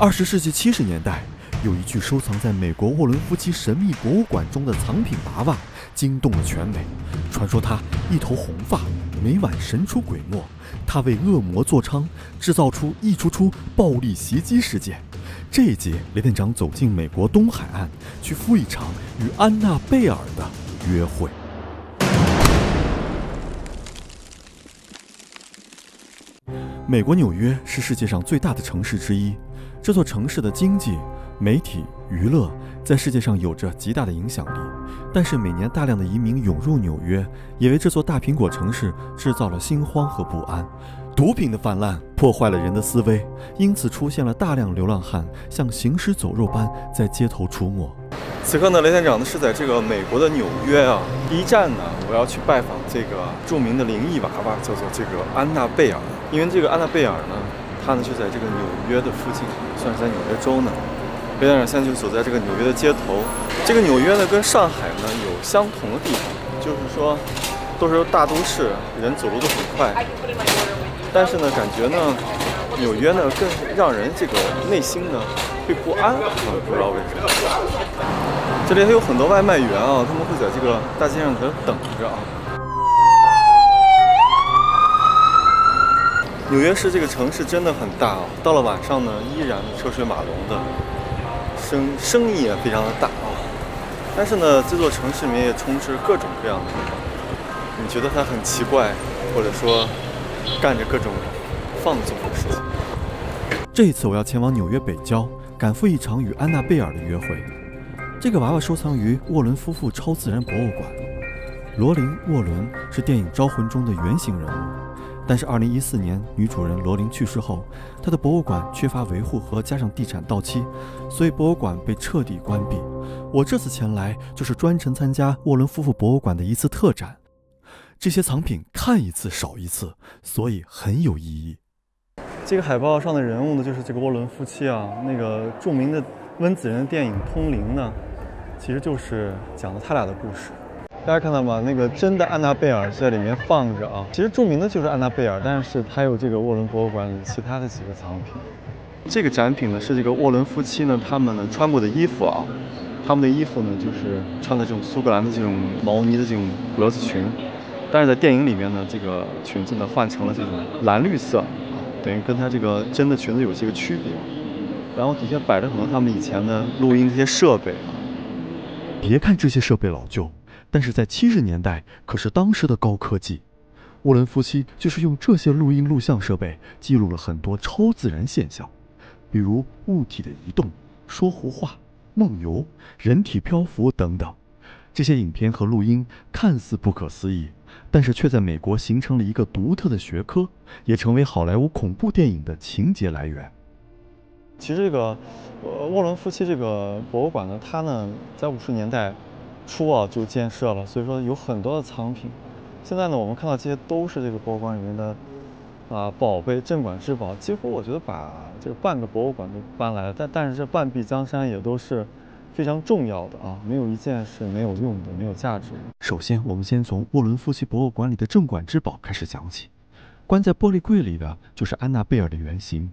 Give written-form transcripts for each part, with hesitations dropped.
20世纪70年代，有一具收藏在美国沃伦夫妻神秘博物馆中的藏品娃娃惊动了全美。传说他一头红发，每晚神出鬼没，他为恶魔作伥，制造出一出出暴力袭击事件。这一集，雷店长走进美国东海岸，去赴一场与安娜贝尔的约会。美国纽约是世界上最大的城市之一，这座城市的经济、媒体、娱乐在世界上有着极大的影响力。但是每年大量的移民涌入纽约，也为这座大苹果城市制造了心慌和不安。毒品的泛滥破坏了人的思维，因此出现了大量流浪汉像行尸走肉般在街头出没。此刻呢，雷店长呢是在这个美国的纽约啊。第一站呢，我要去拜访这个著名的灵异娃娃，叫做这个安娜贝尔。因为这个安娜贝尔呢，她呢就在这个纽约的附近，算是在纽约州呢。雷店长现在就走在这个纽约的街头。这个纽约呢跟上海呢有相同的地方，就是说都是大都市，人走路都很快。但是呢，感觉呢，纽约呢更让人这个内心呢会不安，不知道为什么。这里还有很多外卖员啊，他们会在这个大街上在这等着啊。纽约市这个城市真的很大啊，到了晚上呢，依然车水马龙的，生意也非常的大啊。但是呢，这座城市里面也充斥各种各样的地方，你觉得它很奇怪，或者说干着各种放纵的事情。这一次我要前往纽约北郊，赶赴一场与安娜贝尔的约会。这个娃娃收藏于沃伦夫妇超自然博物馆。罗琳·沃伦是电影《招魂》中的原型人物，但是2014年女主人罗琳去世后，她的博物馆缺乏维护和加上地产到期，所以博物馆被彻底关闭。我这次前来就是专程参加沃伦夫妇博物馆的一次特展。这些藏品看一次少一次，所以很有意义。这个海报上的人物呢，就是这个沃伦夫妻啊。那个著名的温子仁的电影《通灵》呢，其实就是讲的他俩的故事。大家看到吗？那个真的安娜贝尔在里面放着啊。其实著名的就是安娜贝尔，但是还有这个沃伦博物馆里其他的几个藏品。这个展品呢是这个沃伦夫妻呢他们呢穿过的衣服啊。他们的衣服呢就是穿的这种苏格兰的这种毛呢的这种格子裙。但是在电影里面呢，这个裙子呢换成了这种蓝绿色，等于跟它这个真的裙子有些个区别。然后底下摆着很多他们以前的录音这些设备啊。别看这些设备老旧，但是在70年代可是当时的高科技。沃伦夫妻就是用这些录音录像设备记录了很多超自然现象，比如物体的移动、说胡话、梦游、人体漂浮等等。这些影片和录音看似不可思议，但是却在美国形成了一个独特的学科，也成为好莱坞恐怖电影的情节来源。其实这个沃伦夫妻这个博物馆呢，它呢在50年代初啊就建设了，所以说有很多的藏品。现在呢，我们看到这些都是这个博物馆里面的宝贝、镇馆之宝，几乎我觉得把这个半个博物馆都搬来了。但是这半壁江山也都是非常重要的啊，没有一件是没有用的、没有价值的。首先，我们先从沃伦夫妻博物馆里的镇馆之宝开始讲起。关在玻璃柜里的就是安娜贝尔的原型。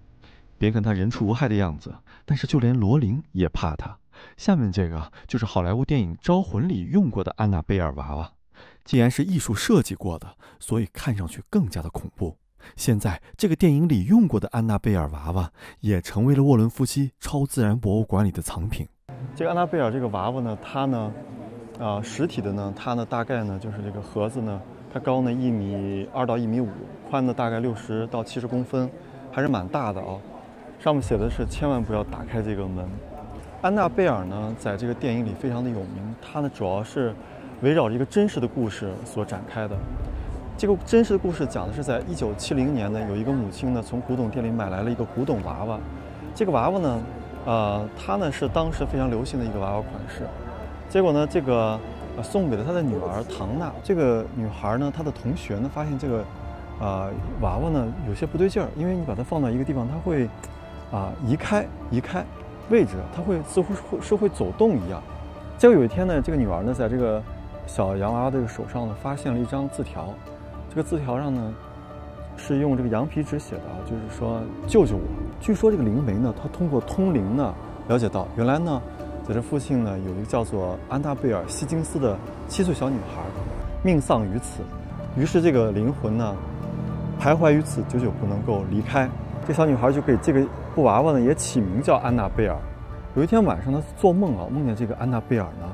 别看她人畜无害的样子，但是就连罗琳也怕她。下面这个就是好莱坞电影《招魂》里用过的安娜贝尔娃娃。既然是艺术设计过的，所以看上去更加的恐怖。现在这个电影里用过的安娜贝尔娃娃也成为了沃伦夫妻超自然博物馆里的藏品。这个安娜贝尔这个娃娃呢，它呢实体的呢，它呢大概呢就是这个盒子呢，它高呢1.2米到1.5米，宽呢大概60到70公分，还是蛮大的啊。上面写的是千万不要打开这个门。安娜贝尔呢，在这个电影里非常的有名，它呢主要是围绕着一个真实的故事所展开的。这个真实的故事讲的是在1970年呢，有一个母亲呢从古董店里买来了一个古董娃娃。这个娃娃呢，它呢是当时非常流行的一个娃娃款式。结果呢，这个送给了他的女儿唐娜。这个女孩呢，她的同学呢发现这个娃娃呢有些不对劲儿，因为你把它放到一个地方，它会移开位置，它会似乎是会走动一样。结果有一天呢，这个女儿呢在这个小洋娃娃的手上呢发现了一张字条。这个字条上呢是用这个羊皮纸写的啊，就是说救救我。据说这个灵媒呢，他通过通灵呢，了解到原来呢，在这附近呢有一个叫做安娜贝尔·希金斯的7岁小女孩，命丧于此。于是这个灵魂呢，徘徊于此，久久不能够离开。这小女孩就给这个布娃娃呢也起名叫安娜贝尔。有一天晚上，她做梦啊，梦见这个安娜贝尔呢，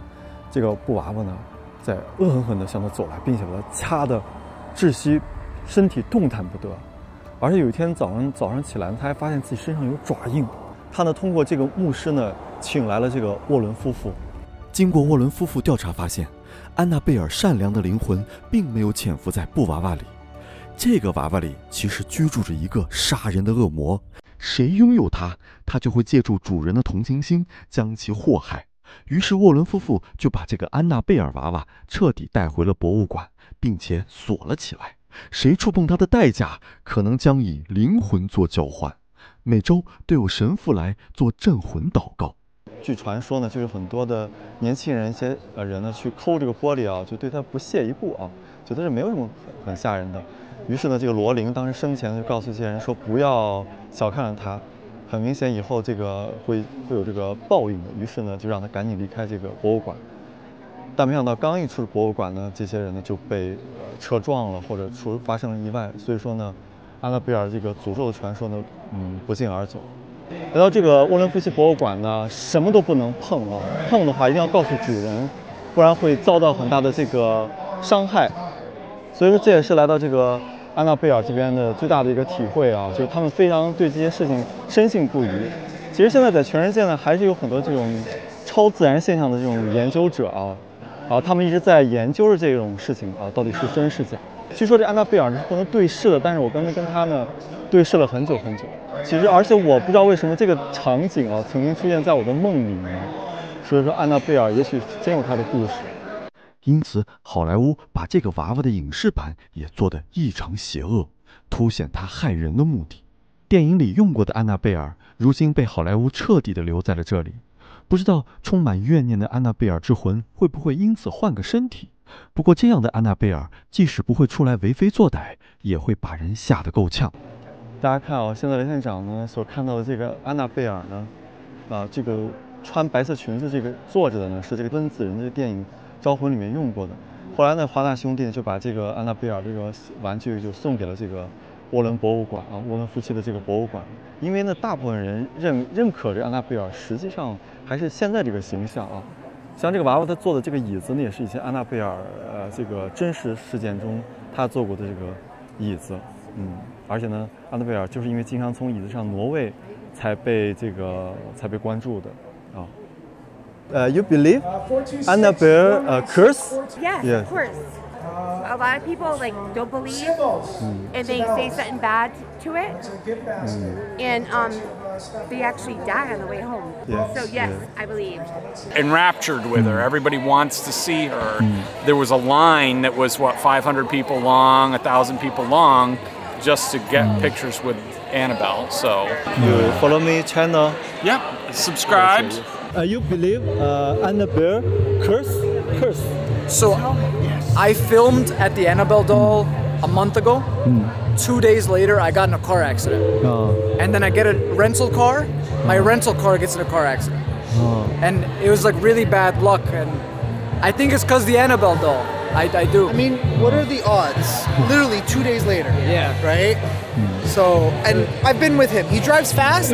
这个布娃娃呢，在恶狠狠地向她走来，并且把她掐得窒息，身体动弹不得。而且有一天早上起来，她还发现自己身上有爪印。她呢通过这个牧师呢，请来了这个沃伦夫妇。经过沃伦夫妇调查发现，安娜贝尔善良的灵魂并没有潜伏在布娃娃里，这个娃娃里其实居住着一个杀人的恶魔。谁拥有它，它就会借助主人的同情心将其祸害。于是沃伦夫妇就把这个安娜贝尔娃娃彻底带回了博物馆，并且锁了起来。谁触碰它的代价，可能将以灵魂做交换。每周都有神父来做镇魂祷告。据传说呢，就是很多的年轻人、一些人呢去抠这个玻璃啊，就对他不屑一顾啊，觉得是没有什么很吓人的。于是呢，这个罗琳当时生前就告诉这些人说，不要小看了他，很明显以后这个会有这个报应的。于是呢，就让他赶紧离开这个博物馆。但没想到刚一出博物馆呢，这些人呢就被车撞了，或者发生了意外。所以说呢，安娜贝尔这个诅咒的传说呢，不胫而走。来到这个沃伦夫妻博物馆呢，什么都不能碰啊，碰的话一定要告诉主人，不然会遭到很大的这个伤害。所以说这也是来到这个安娜贝尔这边的最大的一个体会啊，就是他们非常对这些事情深信不疑。其实现在在全世界呢，还是有很多这种超自然现象的这种研究者啊，他们一直在研究着这种事情啊，到底是真是假。据说这安娜贝尔是不能对视的，但是我刚才跟他呢对视了很久很久。其实，而且我不知道为什么这个场景啊曾经出现在我的梦里面，所以说安娜贝尔也许真有她的故事。因此，好莱坞把这个娃娃的影视版也做得异常邪恶，凸显它害人的目的。电影里用过的安娜贝尔，如今被好莱坞彻底地留在了这里。不知道充满怨念的安娜贝尔之魂会不会因此换个身体？不过这样的安娜贝尔，即使不会出来为非作歹，也会把人吓得够呛。大家看啊，现在雷探长呢所看到的这个安娜贝尔呢，这个穿白色裙子这个坐着的呢，是这个温子仁这个电影《招魂》里面用过的。后来呢，华纳兄弟就把这个安娜贝尔这个玩具就送给了这个沃伦博物馆啊，沃伦夫妻的这个博物馆。因为呢，大部分人认可这安娜贝尔实际上还是现在这个形象啊。像这个娃娃他坐的这个椅子呢，也是以前安娜贝尔这个真实事件中他坐过的这个椅子。而且呢，安娜贝尔就是因为经常从椅子上挪位，才被关注的啊。You believe Annabelle curse? Yes, Yeah. of course. A lot of people don't believe, and they say something bad to it, and they actually die on the way home. Yes, So yes, yeah. I believe. Enraptured with her. Everybody wants to see her. There was a line that was 500 people long, 1,000 people long, just to get pictures with Annabelle. So You follow me channel? yeah, subscribed. You believe Annabelle curse? So, I filmed at the Annabelle doll a month ago. 2 days later, I got in a car accident. And then I get a rental car. My rental car gets in a car accident. And it was like really bad luck. And I think it's because the Annabelle doll. I do. I mean, what are the odds? Literally 2 days later. Yeah. Right? So, and I've been with him. He drives fast,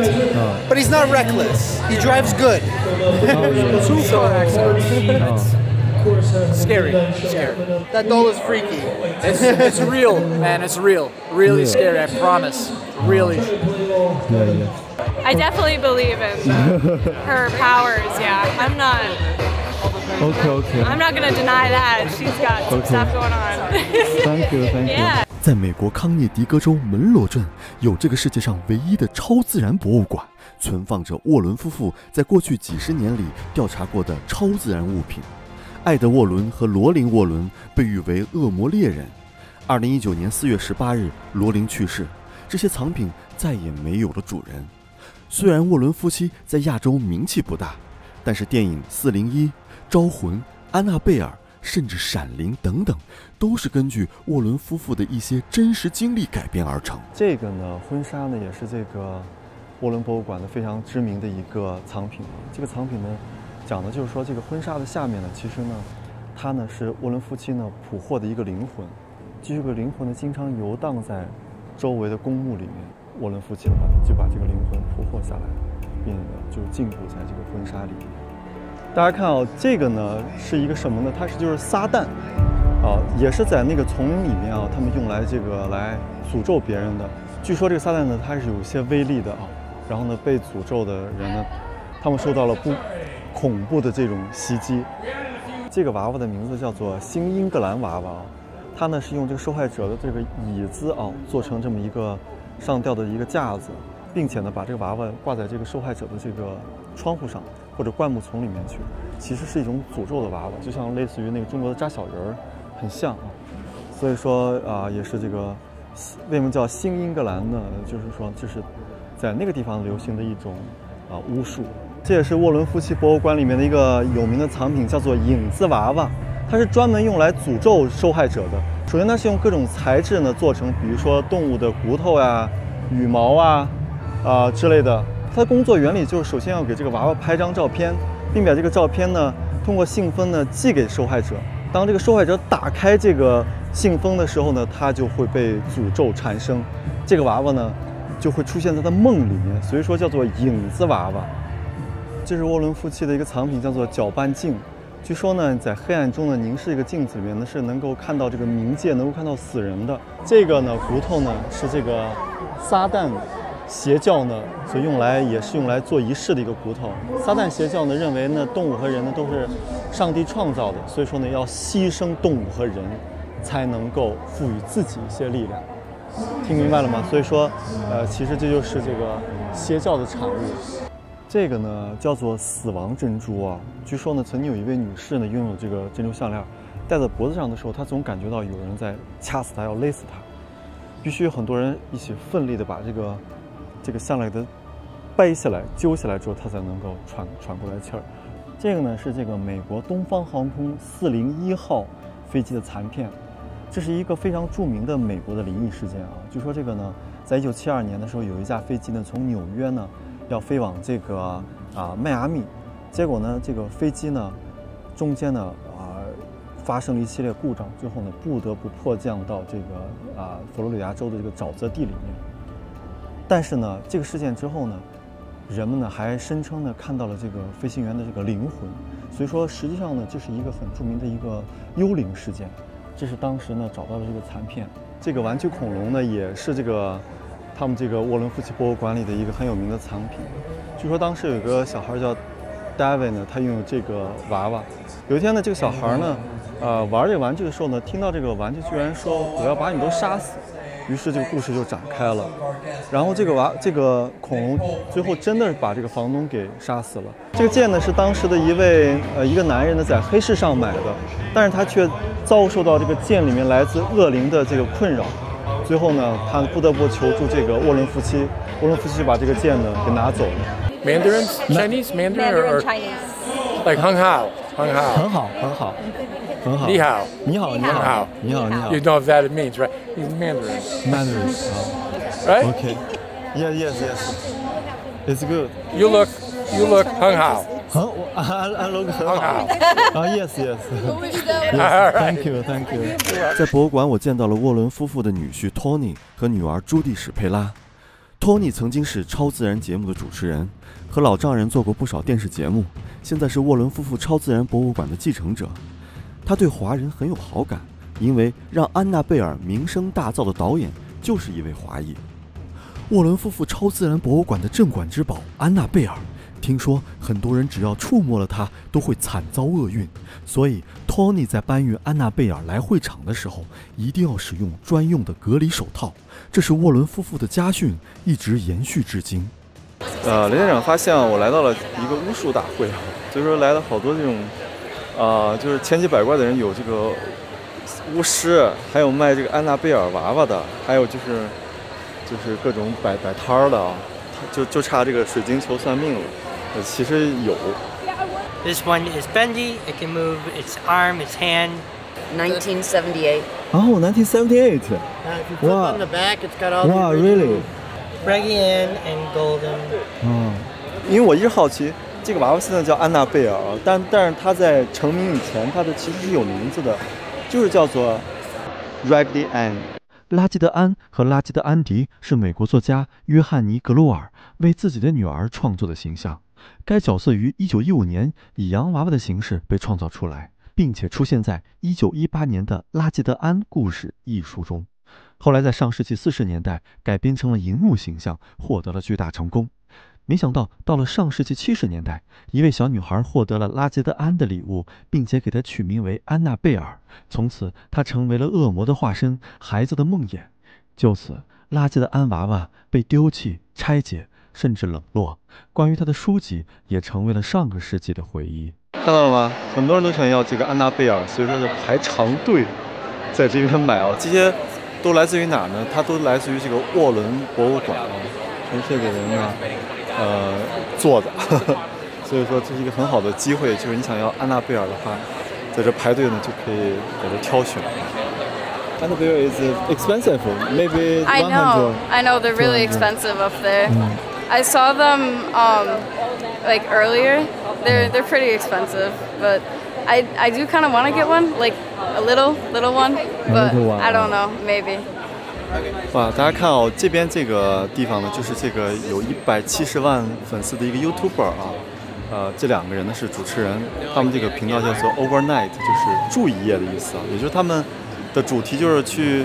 but he's not reckless. He drives good. 2 car accidents. It's scary. That doll is freaky. It's real, man. It's real. Really scary, I promise. Really. I definitely believe in her powers, yeah. I'm not gonna deny that. She's got some stuff going on. Thank you. Yeah. 在美国康涅狄格州门罗镇，有这个世界上唯一的超自然博物馆，存放着沃伦夫妇在过去几十年里调查过的超自然物品。艾德沃伦和罗琳沃伦被誉为恶魔猎人。2019年4月18日，罗琳去世，这些藏品再也没有了主人。虽然沃伦夫妻在亚洲名气不大，但是电影《401》、《招魂》、《安娜贝尔》甚至《闪灵》等等，都是根据沃伦夫妇的一些真实经历改编而成。这个呢，婚纱呢，也是这个沃伦博物馆的非常知名的一个藏品。这个藏品呢，讲的就是说，这个婚纱的下面呢，其实呢，它呢是沃伦夫妻呢捕获的一个灵魂。这个灵魂呢，经常游荡在周围的公墓里面。沃伦夫妻的话，就把这个灵魂捕获下来，并就禁锢在这个婚纱里面。大家看啊，这个呢是一个什么呢？它就是撒旦，也是在那个丛林里面啊，他们用来这个来诅咒别人的。据说这个撒旦呢，它是有一些威力的啊。然后呢，被诅咒的人呢，他们受到了恐怖的这种袭击。这个娃娃的名字叫做新英格兰娃娃，它呢是用这个受害者的这个椅子啊做成这么一个上吊的一个架子，并且呢把这个娃娃挂在这个受害者的这个窗户上或者灌木丛里面去，其实是一种诅咒的娃娃，就像类似于那个中国的扎小人儿，很像啊。所以说也是这个为什么叫新英格兰呢？就是说这是在那个地方流行的一种巫术。这也是沃伦夫妻博物馆里面的一个有名的藏品，叫做影子娃娃，它是专门用来诅咒受害者的。首先它是用各种材质呢做成，比如说动物的骨头呀、羽毛啊之类的。它的工作原理就是首先要给这个娃娃拍张照片，并把这个照片呢通过信封呢寄给受害者。当这个受害者打开这个信封的时候呢，他就会被诅咒缠身，这个娃娃呢就会出现在他梦里面，所以说叫做影子娃娃。这是沃伦夫妻的一个藏品，叫做搅拌镜。据说呢，在黑暗中呢凝视一个镜子里面呢，是能够看到这个冥界，能够看到死人的。这个呢骨头呢是这个撒旦邪教呢所也是用来做仪式的一个骨头。撒旦邪教呢认为呢动物和人呢都是上帝创造的，所以说呢要牺牲动物和人，才能够赋予自己一些力量。听明白了吗？所以说，其实这就是这个邪教的产物。这个呢叫做死亡珍珠啊。据说呢，曾经有一位女士呢拥有这个珍珠项链，戴在脖子上的时候，她总感觉到有人在掐死她，要勒死她。必须有很多人一起奋力的把这个项链给它掰下来、揪下来之后，她才能够喘过来气儿。这个呢是这个美国东方航空401号飞机的残片。这是一个非常著名的美国的灵异事件啊。据说这个呢，在1972年的时候，有一架飞机呢从纽约呢要飞往这个迈阿密，结果呢这个飞机呢中间呢发生了一系列故障，最后呢不得不迫降到这个佛罗里达州的这个沼泽地里面。但是呢这个事件之后呢，人们呢还声称呢看到了这个飞行员的这个灵魂，所以说实际上呢这是一个很著名的一个幽灵事件。这是当时呢找到的这个残片。这个玩具恐龙呢也是他们这个沃伦夫妻博物馆里的一个很有名的藏品。据说当时有个小孩叫 David 呢，他拥有这个娃娃。有一天呢，这个小孩呢玩这个玩具的时候呢，听到这个玩具居然说我要把你都杀死，于是这个故事就展开了。然后这个恐龙最后真的把这个房东给杀死了。这个剑呢是当时的一个男人呢在黑市上买的，但是他却遭受到这个剑里面来自恶灵的这个困扰。最后呢，他不得不求助这个沃伦夫妻，沃伦夫妻把这个剑呢给拿走了。Mandarin, Chinese, Mandarin, or like Hung Hao, Hung Hao. 很好，很好，很好。Ni hao. 你好，你好，你好，你好。 You know what that means, right? He's Mandarin. Mandarin. Right? Okay. Yes. It's good. You look Hung Hao. I look 很好。Yes. Thank you. 在博物馆，我见到了沃伦夫妇的女婿 Tony 和女儿朱蒂史佩拉。Tony 曾经是超自然节目的主持人，和老丈人做过不少电视节目，现在是沃伦夫妇超自然博物馆的继承者。他对华人很有好感，因为让安娜贝尔名声大噪的导演就是一位华裔。沃伦夫妇超自然博物馆的镇馆之宝安娜贝尔，听说很多人只要触摸了它都会惨遭厄运，所以 Tony 在搬运安娜贝尔来会场的时候，一定要使用专用的隔离手套。这是沃伦夫妇的家训，一直延续至今。雷站长发现我来到了一个巫术大会，所以说来了好多这种就是千奇百怪的人，有这个巫师，还有卖这个安娜贝尔娃娃的，还有就是各种摆摊儿的啊，就差这个水晶球算命了。其实有 This one is bendy. It can move its arm, its hand. 1978. Oh, 1978. If you flip on the back, it's got all Wow, the really? Reggie Ann and Golden. 因为我一直好奇，这个娃娃现在叫安娜贝尔，但是她在成名以前，她的其实是有名字的，就是叫做 Raggedy Ann。拉基德安和拉基德安迪是美国作家约翰尼·格洛尔为自己的女儿创作的形象。该角色于1915年以洋娃娃的形式被创造出来，并且出现在1918年的《拉基德安故事》一书中。后来在上世纪40年代改编成了荧幕形象，获得了巨大成功。没想到到了上世纪70年代，一位小女孩获得了拉基德安的礼物，并且给她取名为安娜贝尔。从此她成为了恶魔的化身，孩子的梦魇。就此，拉基德安娃娃被丢弃、拆解，甚至冷落。关于她的书籍也成为了上个世纪的回忆。看到了吗？很多人都想要这个安娜贝尔，所以说就排长队在这边买啊。这些都来自于哪呢？它都来自于这个沃伦博物馆，全世界的人呢，做的。所以说这是一个很好的机会，就是你想要安娜贝尔的话，在这排队呢就可以在这挑选。Anna Bear is expensive, maybe 100. I know, they're really expensive up there. I saw them like earlier. They're pretty expensive, but I do kind of want to get one, like a little one, but I don't know, maybe. 哇，大家看哦，这边这个地方呢，就是这个有170万粉丝的一个 YouTuber 啊，这两个人呢是主持人，他们这个频道叫做 Overnight， 就是住一夜的意思啊，也就是他们的主题就是去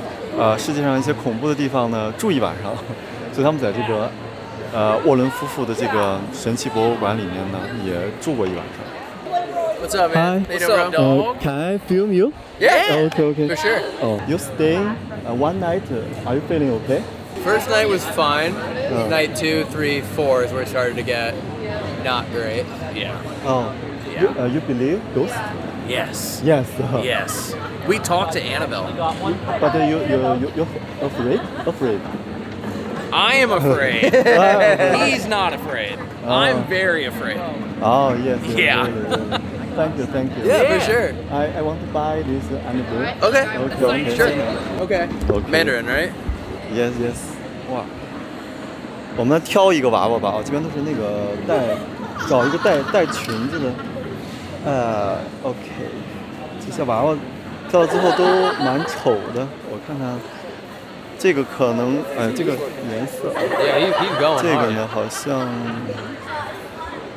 世界上一些恐怖的地方呢住一晚上，所以他们在这个沃伦夫妇的这个神奇博物馆里面呢也住过一晚上。What's up, man? Hi. What's up, dog? Can I film you? Yeah. Okay. For sure. Oh, you stay one night. Are you feeling okay? First night was fine. Night 2, 3, 4 is where it started to get not great. Yeah. Oh. Yeah. You believe ghosts? Yes. Yes. Yes. We talked to Annabelle. But you're afraid? Afraid. I am afraid. He's not afraid. I'm very afraid. Oh yes. Yeah. Really. Thank you. Yeah, for sure. I want to buy this Annabelle. Okay. Sure. Okay. Mandarin, right? Yes.哇，我们挑一个娃娃吧啊，这边都是那个找一个带裙子的。OK， 这些娃娃挑了之后都蛮丑的，我看看。这个可能，这个颜色，这个呢好像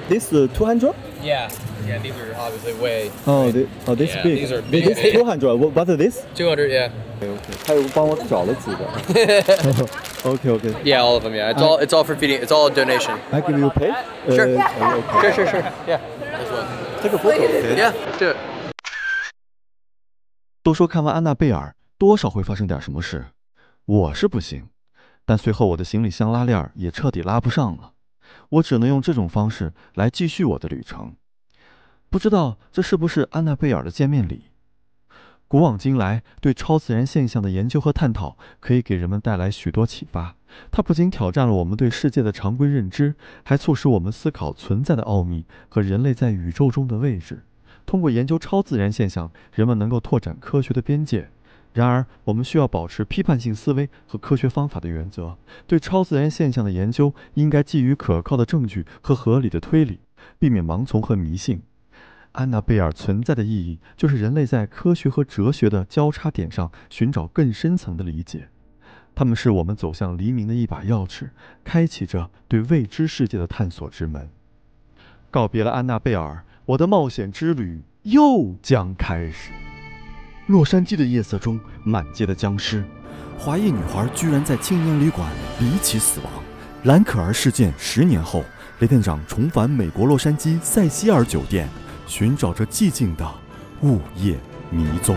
，this 200? Yeah, these are obviously way. This big. These are big. This 200. What is this? 200, yeah. Okay. 他又帮我找了几个。Okay. Yeah, all of them. Yeah, it's all for feeding. It's all a donation. I give you pay. Sure. Okay. Sure. Yeah. This one. Take a photo. Yeah, do it. 都说看完安娜贝尔，多少会发生点什么事。我是不行，但随后我的行李箱拉链也彻底拉不上了，我只能用这种方式来继续我的旅程。不知道这是不是安娜贝尔的见面礼？古往今来，对超自然现象的研究和探讨可以给人们带来许多启发。它不仅挑战了我们对世界的常规认知，还促使我们思考存在的奥秘和人类在宇宙中的位置。通过研究超自然现象，人们能够拓展科学的边界。然而，我们需要保持批判性思维和科学方法的原则。对超自然现象的研究应该基于可靠的证据和合理的推理，避免盲从和迷信。安娜贝尔存在的意义，就是人类在科学和哲学的交叉点上寻找更深层的理解。它们是我们走向黎明的一把钥匙，开启着对未知世界的探索之门。告别了安娜贝尔，我的冒险之旅又将开始。洛杉矶的夜色中，满街的僵尸。华裔女孩居然在青年旅馆离奇死亡。兰可儿事件10年后，雷店长重返美国洛杉矶塞西尔酒店，寻找着寂静的午夜迷踪。